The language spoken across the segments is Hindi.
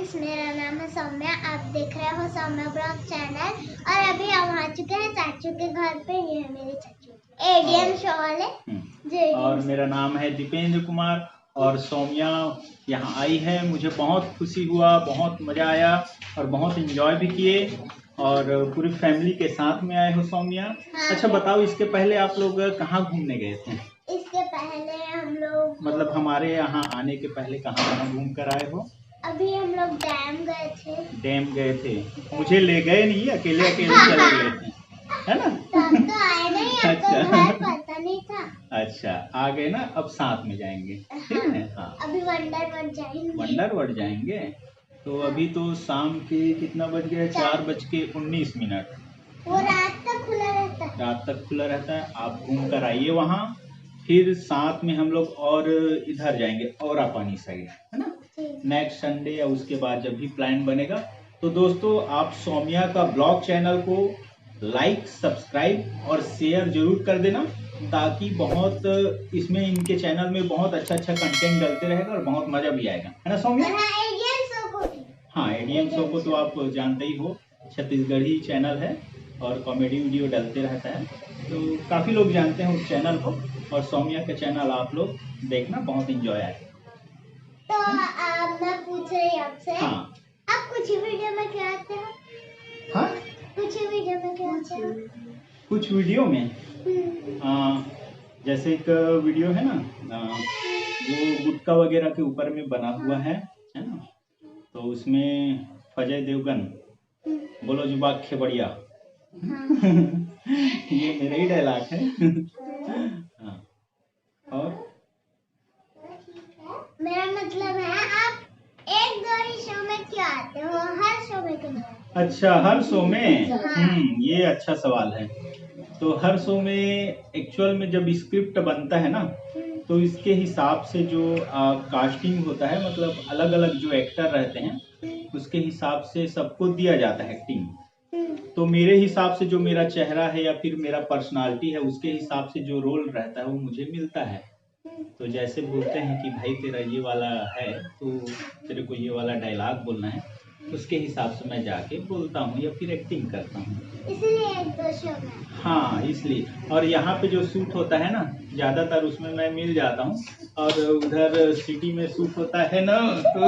फ्रेंड्स, मेरा नाम है सौम्या। आप देख रहे हो सौम्या ब्लॉग चैनल। और अभी हम आ चुके हैं चाचू के घर पे। ये है मेरे चाचू एडीएम शो वाले। और मेरा नाम है दीपेंद्र कुमार और सौम्या यहाँ आई है। मुझे बहुत खुशी हुआ, बहुत मज़ा आया और बहुत एंजॉय भी किए और पूरी फैमिली के साथ में आए हो सौम्या। हाँ। अच्छा बताओ, इसके पहले आप लोग कहाँ घूमने गए थे? इसके पहले हम लोग मतलब हमारे यहाँ आने के पहले कहाँ कहाँ घूम कर आए हो? अभी हम लोग डैम गए थे। डैम गए थे? मुझे ले गए नहीं, अकेले अकेले चले गए थे, है ना? तब तो आए नहीं, आपको घर पता नहीं था। अच्छा, आ गए ना, अब साथ में जाएंगे। ठीक है। हाँ, अभी वंडर वर्ल्ड जाएंगे। वंडर वर्ल्ड जाएंगे। तो अभी तो शाम के कितना बज गया? 4:19। वो रात तक खुला रहता है। रात तक खुला रहता है। आप घूम कर आइए वहाँ, फिर साथ में हम लोग और इधर जाएंगे औरा पानी साइड, है ना? नेक्स्ट संडे या उसके बाद जब भी प्लान बनेगा। तो दोस्तों, आप सौम्या का ब्लॉग चैनल को लाइक, सब्सक्राइब और शेयर जरूर कर देना, ताकि बहुत इसमें इनके चैनल में बहुत अच्छा अच्छा कंटेंट डलते रहेगा और बहुत मजा भी आएगा, है ना सौम्या? हाँ, एडीएम शो को तो आप जानते ही हो, छत्तीसगढ़ी चैनल है और कॉमेडी वीडियो डलते रहता है। तो काफ़ी लोग जानते हैं उस चैनल को, और सौम्या का चैनल आप लोग देखना, बहुत इंजॉय आएगा। तो मैं पूछ रही आपसे, हाँ, आप कुछ ही वीडियो में क्या आते हो? हाँ, कुछ ही वीडियो में क्या आते हो? कुछ वीडियो में जैसे एक वीडियो है ना, वो गुटखा वगैरह के ऊपर में बना हुआ है ना? तो उसमें फजय देवगन बोलो जुबा खेबड़िया। ये मेरा ही डायलॉग है। हाँ। और मेरा मतलब है, आप एक दो ही शो में क्यों आते हो, हर शो में क्यों नहीं आते? अच्छा, हर शो में? हाँ। ये अच्छा सवाल है। तो हर शो में एक्चुअल में जब स्क्रिप्ट बनता है ना, तो इसके हिसाब से जो कास्टिंग होता है, मतलब अलग अलग जो एक्टर रहते हैं उसके हिसाब से सबको दिया जाता है एक्टिंग। तो मेरे हिसाब से जो मेरा चेहरा है या फिर मेरा पर्सनालिटी है, उसके हिसाब से जो रोल रहता है वो मुझे मिलता है। तो जैसे बोलते हैं कि भाई तेरा ये वाला है तो तेरे को ये वाला डायलॉग बोलना है, उसके हिसाब से मैं जाके बोलता हूँ या फिर एक्टिंग करता हूँ, इसलिए एक दो शो में। हाँ, इसलिए। और यहाँ पे जो शूट होता है ना, ज़्यादातर उसमें मैं मिल जाता हूँ, और उधर सिटी में शूट होता है ना, तो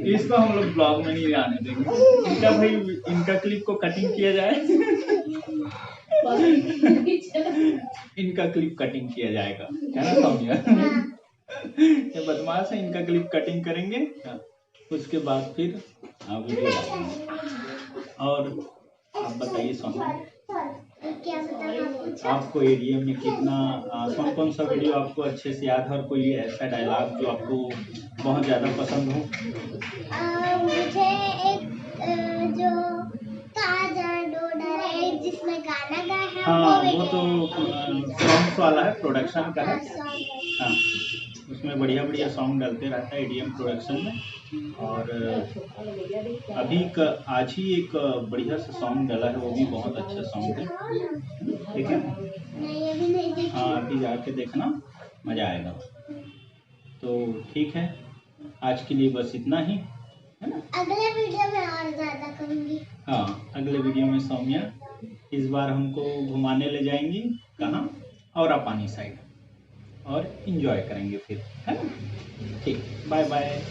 इसको हम लोग ब्लॉग में नहीं आने देंगे। इनका भाई, इनका क्लिप को कटिंग किया जाए। इनका क्लिप कटिंग किया जाएगा, है ना सौम्या? ये बदमाश है, इनका क्लिप कटिंग करेंगे, उसके बाद फिर वीडियो डालेंगे। और आप बताइए सौम्या, क्या बताना? आपको एडीएम में कितना कौन कौन सा वीडियो आपको अच्छे से याद है, और कोई ऐसा डायलॉग जो आपको बहुत ज़्यादा पसंद हो? मुझे एक जो ताजा डोडा है जिसमें गाना गाया है, हाँ, वो तो सॉन्ग्स वाला है, प्रोडक्शन का है। हाँ, उसमें बढ़िया बढ़िया सॉन्ग डलते रहता है एडीएम प्रोडक्शन में। और अभी आज ही एक बढ़िया सा सॉन्ग डला है, वो भी बहुत अच्छा सॉन्ग है। ठीक है? नहीं, अभी नहीं देखी। हाँ, अभी जाके देखना, मज़ा आएगा। तो ठीक है, आज के लिए बस इतना ही, है ना? अगले वीडियो में और ज़्यादा करूँगी। हाँ, अगले वीडियो में सौम्या इस बार हमको घुमाने ले जाएंगी, कहाँ? औरा पानी साइड, और इंजॉय करेंगे फिर, है ना? ठीक, बाय बाय।